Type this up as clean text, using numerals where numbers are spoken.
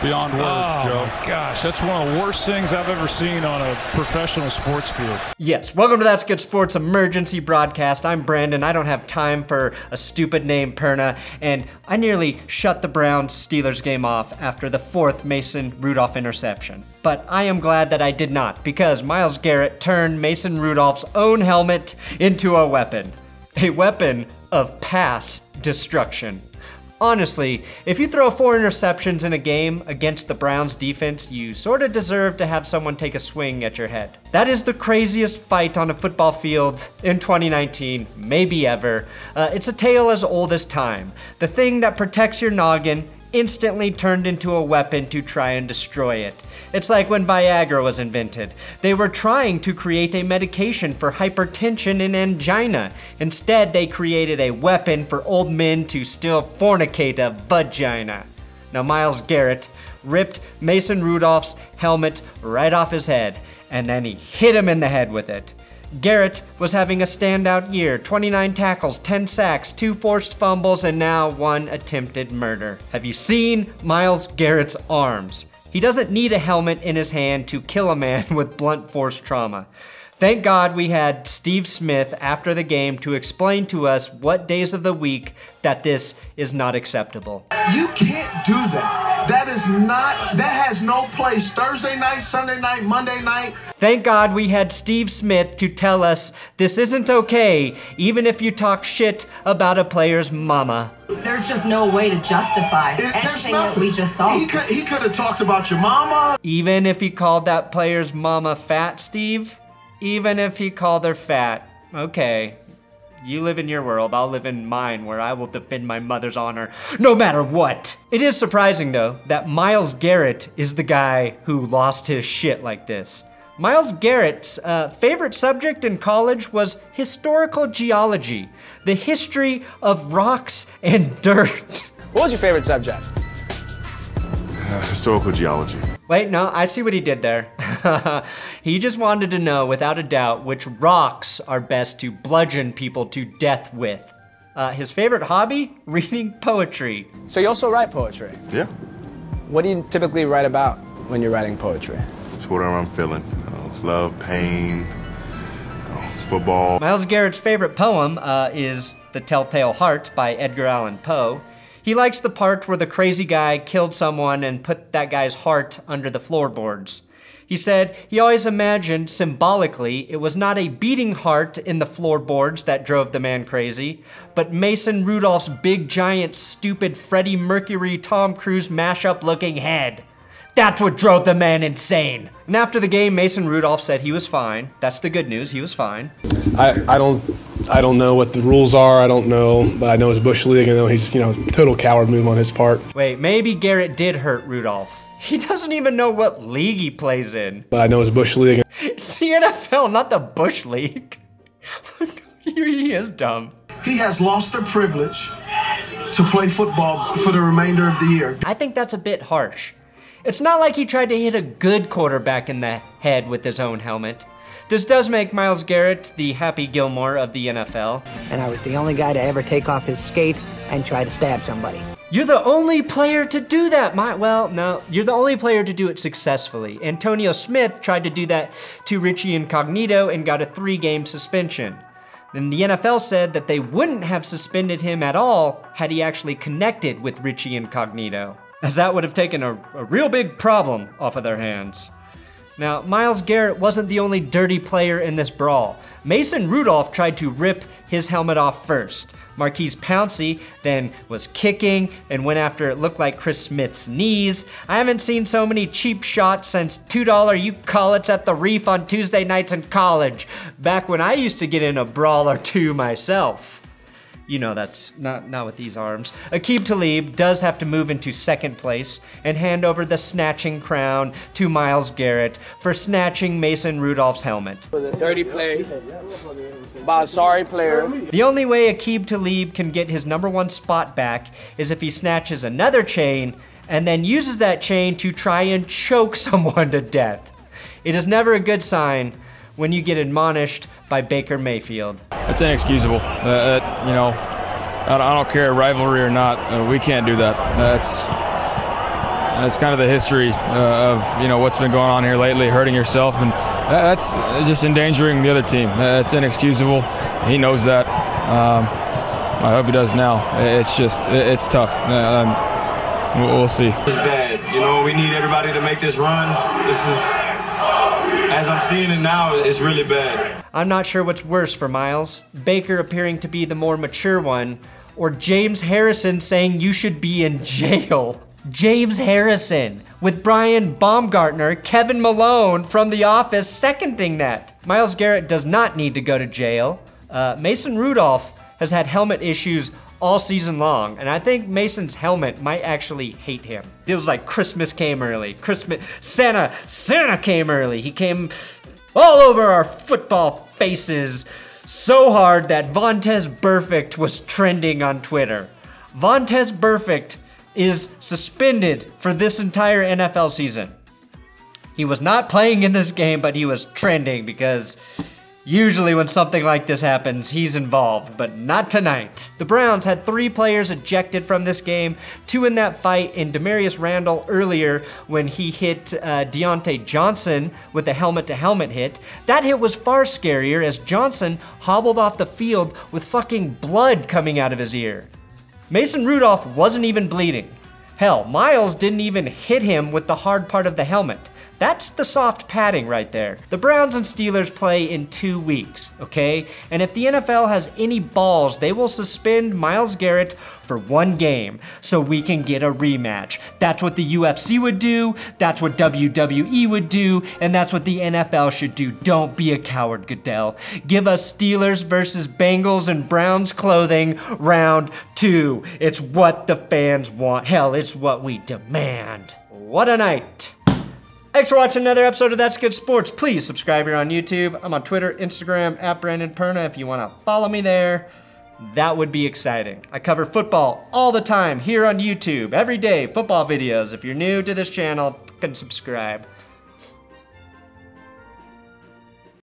beyond words, Joe. Oh, gosh, that's one of the worst things I've ever seen on a professional sports field. Yes, welcome to That's Good Sports emergency broadcast. I'm Brandon. I don't have time for a stupid name, Perna, and I nearly shut the Browns-Steelers game off after the 4th Mason Rudolph interception. But I am glad that I did not, because Myles Garrett turned Mason Rudolph's own helmet into a weapon of pass destruction. Honestly, if you throw 4 interceptions in a game against the Browns defense, you sort of deserve to have someone take a swing at your head. That is the craziest fight on a football field in 2019, maybe ever. It's a tale as old as time. The thing that protects your noggin instantly turned into a weapon to try and destroy it. It's like when Viagra was invented. They were trying to create a medication for hypertension and angina. Instead, they created a weapon for old men to still fornicate a vagina. Now, Myles Garrett ripped Mason Rudolph's helmet right off his head, and then he hit him in the head with it. Garrett was having a standout year, 29 tackles, 10 sacks, 2 forced fumbles, and now 1 attempted murder. Have you seen Myles Garrett's arms? He doesn't need a helmet in his hand to kill a man with blunt force trauma. Thank God we had Steve Smith after the game to explain to us what days of the week that this is not acceptable. You can't do that. That has no place. Thursday night, Sunday night, Monday night. Thank God we had Steve Smith to tell us this isn't okay, even if you talk shit about a player's mama. There's just no way to justify anything that we just saw. He could have talked about your mama. Even if he called that player's mama fat, Steve? Even if he called her fat. Okay. You live in your world, I'll live in mine, where I will defend my mother's honor no matter what. It is surprising, though, that Myles Garrett is the guy who lost his shit like this. Myles Garrett's favorite subject in college was historical geology, the history of rocks and dirt. What was your favorite subject? Historical geology. Wait, no, I see what he did there. He just wanted to know, without a doubt, which rocks are best to bludgeon people to death with. His favorite hobby? Reading poetry. So you also write poetry? Yeah. What do you typically write about when you're writing poetry? It's whatever I'm feeling. Love, pain, football. Myles Garrett's favorite poem is The Telltale Heart by Edgar Allan Poe. He likes the part where the crazy guy killed someone and put that guy's heart under the floorboards. He said he always imagined, symbolically, it was not a beating heart in the floorboards that drove the man crazy, but Mason Rudolph's big, giant, stupid Freddie Mercury, Tom Cruise mashup-looking head. That's what drove the man insane. And after the game, Mason Rudolph said he was fine. That's the good news, he was fine. I don't know what the rules are, I don't know, but I know it's Bush League, I know he's, total coward move on his part. Wait, maybe Garrett did hurt Rudolph. He doesn't even know what league he plays in. But I know it's Bush League. It's the NFL, not the Bush League. He is dumb. He has lost the privilege to play football for the remainder of the year. I think that's a bit harsh. It's not like he tried to hit a good quarterback in the head with his own helmet. This does make Myles Garrett the Happy Gilmore of the NFL. And I was the only guy to ever take off his skate and try to stab somebody. You're the only player to do that, well, no, you're the only player to do it successfully. Antonio Smith tried to do that to Richie Incognito and got a 3-game suspension. Then the NFL said that they wouldn't have suspended him at all had he actually connected with Richie Incognito, as that would have taken a real big problem off of their hands. Now, Myles Garrett wasn't the only dirty player in this brawl. Mason Rudolph tried to rip his helmet off first. Maurkice Pouncey then was kicking and went after it looked like Chris Smith's knees. I haven't seen so many cheap shots since $2 you call it's at the Reef on Tuesday nights in college, back when I used to get in a brawl or two myself. You know that's not with these arms. Aqib Talib does have to move into second place and hand over the snatching crown to Myles Garrett for snatching Mason Rudolph's helmet. Dirty play by a sorry player. The only way Aqib Talib can get his #1 spot back is if he snatches another chain and then uses that chain to try and choke someone to death. It is never a good sign when you get admonished by Baker Mayfield. That's inexcusable. I don't care, rivalry or not. We can't do that. That's kind of the history of what's been going on here lately, hurting yourself, and that's just endangering the other team. That's inexcusable. He knows that. I hope he does now. It's tough. We'll see. It's bad. We need everybody to make this run. This is, as I'm seeing it now, it's really bad. I'm not sure what's worse for Myles. Baker appearing to be the more mature one, or James Harrison saying you should be in jail. James Harrison, with Brian Baumgartner, Kevin Malone from The Office seconding that. Myles Garrett does not need to go to jail. Mason Rudolph has had helmet issues all season long, and I think Mason's helmet might actually hate him. It was like Christmas came early. Santa came early. He came all over our football faces so hard that Vontaze Burfict was trending on Twitter. Vontaze Burfict is suspended for this entire NFL season. He was not playing in this game, but he was trending because usually when something like this happens, he's involved, but not tonight. The Browns had 3 players ejected from this game, 2 in that fight, and Damarious Randall earlier when he hit Diontae Johnson with a helmet-to-helmet hit. That hit was far scarier as Johnson hobbled off the field with fucking blood coming out of his ear. Mason Rudolph wasn't even bleeding. Hell, Myles didn't even hit him with the hard part of the helmet. That's the soft padding right there. The Browns and Steelers play in 2 weeks, okay? And if the NFL has any balls, they will suspend Myles Garrett for 1 game so we can get a rematch. That's what the UFC would do, that's what WWE would do, and that's what the NFL should do. Don't be a coward, Goodell. Give us Steelers versus Bengals and Browns clothing round 2. It's what the fans want. Hell, it's what we demand. What a night. Thanks for watching another episode of That's Good Sports. Please subscribe here on YouTube. I'm on Twitter, Instagram, @BrandonPerna. If you want to follow me there, that would be exciting. I cover football all the time here on YouTube. Every day, football videos. If you're new to this channel, fucking subscribe.